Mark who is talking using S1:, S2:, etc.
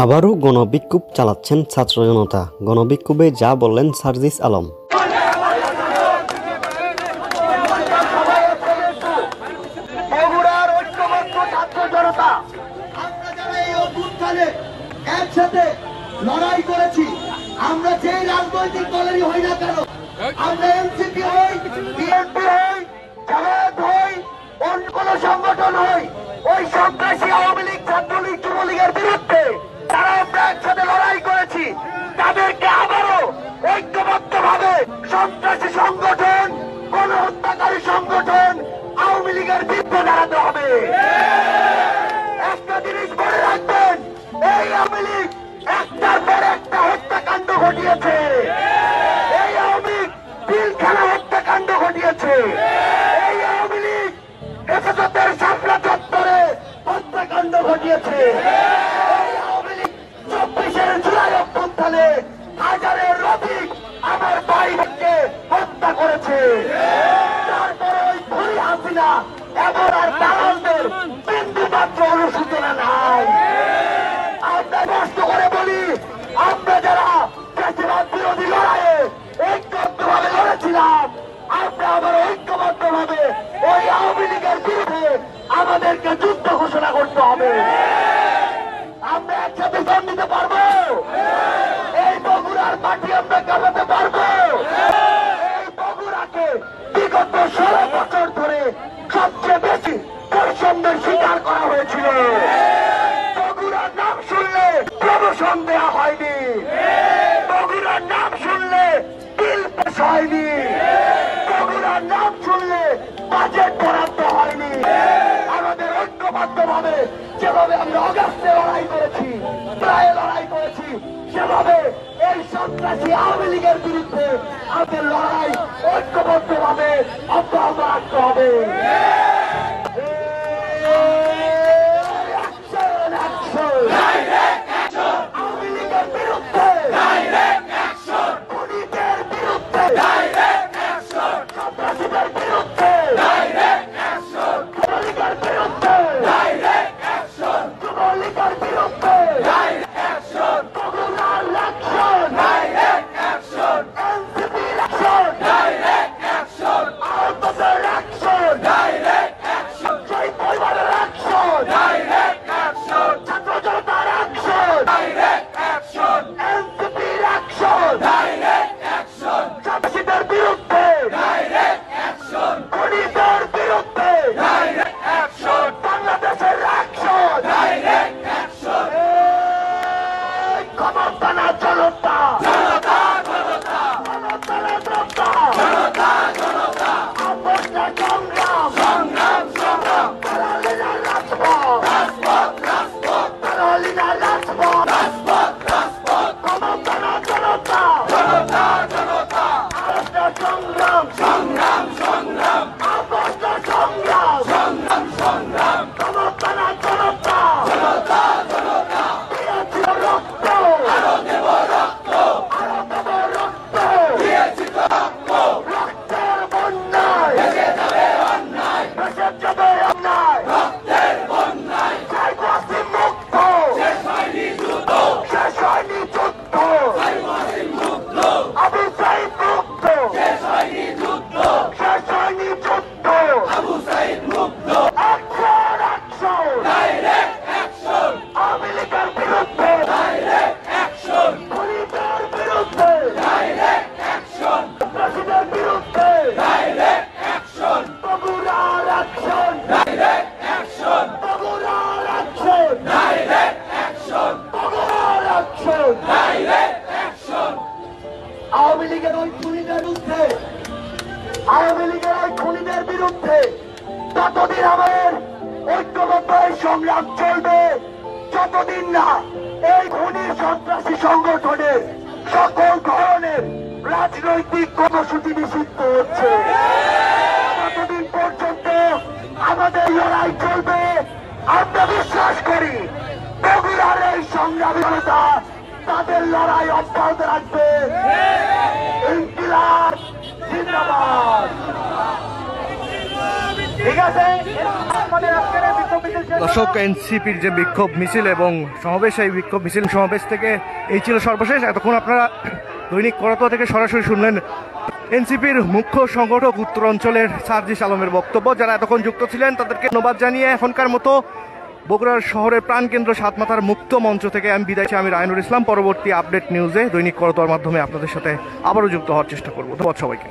S1: আবারও গণবিক্ষোভ চালাচ্ছেন ছাত্র জনতা। গণবিক্ষোভে যা বললেন সার্জিস আলম।
S2: একসাথে লড়াই করেছি, আমরা যেই রাজনৈতিক দলেরই হই না কেন, আমরা এনসিপি হই, বিএনপি হই, জামায়াত হই, অন্য কোন সংগঠন হই, ওই সন্ত্রাসী আওয়ামী লীগ, ছাত্রলীগ, যুবলীগের বিরুদ্ধে তারা আমরা একসাথে লড়াই করেছি। তাদেরকে আবারও ঐক্যবদ্ধ ভাবে সন্ত্রাসী সংগঠন, গণহত্যাকারী সংগঠন আওয়ামী লীগের বিরুদ্ধে দাঁড়াতে হবে। একটা জিনিস মনে রাখবেন, এই আওয়ামী লীগ একটার পর একটা হত্যাকাণ্ড ঘটিয়েছে। এই আওয়ামী লীগ পিলখানা হত্যাকাণ্ড ঘটিয়েছে। এই আওয়ামী লীগ হেফাজতের শাপলা চত্বরে হত্যাকাণ্ড ঘটিয়েছে। এই আওয়ামী লীগ 24 জুলাই অভ্যুত্থানে হাজারের অধিক আমার ভাইকে হত্যা করেছে। তারপরে ওই খুনি হাসিনা এবার আর দালালদের বিন্দু মাত্র অনুসূচনা নাই। আমরা কষ্ট করে বলি, আমরা যারা ফ্যাসিবাদ বিরোধী লড়াইয়ে ঐক্যবদ্ধভাবে লড়েছিলাম, আমরা আবার ঐক্যবদ্ধ ভাবে ওই আওয়ামী লীগের বিরুদ্ধে আমাদেরকে যুদ্ধ ঘোষণা করতে হবে। আমরা একসাথে জন দিতে পারবো? এই বগুড়ার মাটি আমরা কামাতে পারবো? এই বগুড়াকে বিগত 16 বছর ধরে সবচেয়ে বেশি বৈষম্যের শিকার করা হয়েছিল। বগুড়ার নাম শুনলে প্রমোশন দেওয়া হয়নি, বগুড়ার নাম শুনলে বিল পাস হয়নি, বগুড়ার নাম শুনলে বাজেট বরাদ্দ হয়নি। আমাদের ঐক্যবদ্ধ ভাবে যেভাবে আমরা অগাস্টে লড়াই করেছি, প্রায় লড়াই করেছি, সেভাবে এই সন্ত্রাসী আওয়ামী লীগের বিরুদ্ধে আমাদের লড়াই ঐক্যবদ্ধ ভাবে অব্যাহত রাখতে হবে। আওয়ামী লীগের ওই খুনিদের বিরুদ্ধে ততদিন আমাদের ঐক্যবদ্ধ সংগ্রাম চলবে, যতদিন না এই খুনি সন্ত্রাসী সংগঠনের সকল ধরনের রাজনৈতিক কর্মসূচি নিষিদ্ধ হচ্ছে। ততদিন পর্যন্ত আমাদের লড়াই চলবে। আমরা বিশ্বাস করি বগুড়ার এই সংগ্রামী জনতা তাদের লড়াই অব্যাহত রাখবে। ইনকিলাব জিন্দাবাদ। ঠিক আছে, আমাদের আজকের
S3: দর্শক, এনসিপির যে বিক্ষোভ মিছিল এবং সমাবেশ, এই বিক্ষোভ মিছিল সমাবেশ থেকে এই ছিল সর্বশেষ। এতক্ষণ আপনারা দৈনিক করতোয়া থেকে সরাসরি শুনলেন এনসিপির মুখ্য সংগঠক উত্তরাঞ্চলের সার্জিস আলমের বক্তব্য। যারা এতক্ষণ যুক্ত ছিলেন তাদেরকে ধন্যবাদ জানিয়ে এখনকার মতো বগুড়ার শহরের প্রাণকেন্দ্র সাতমাথার মুক্ত মঞ্চ থেকে আমি বিদায় চাই। আমি রায়নুর ইসলাম। পরবর্তী আপডেট নিউজে দৈনিক করতোয়ার মাধ্যমে আপনাদের সাথে আবারও যুক্ত হওয়ার চেষ্টা করব। ধন্যবাদ সবাইকে।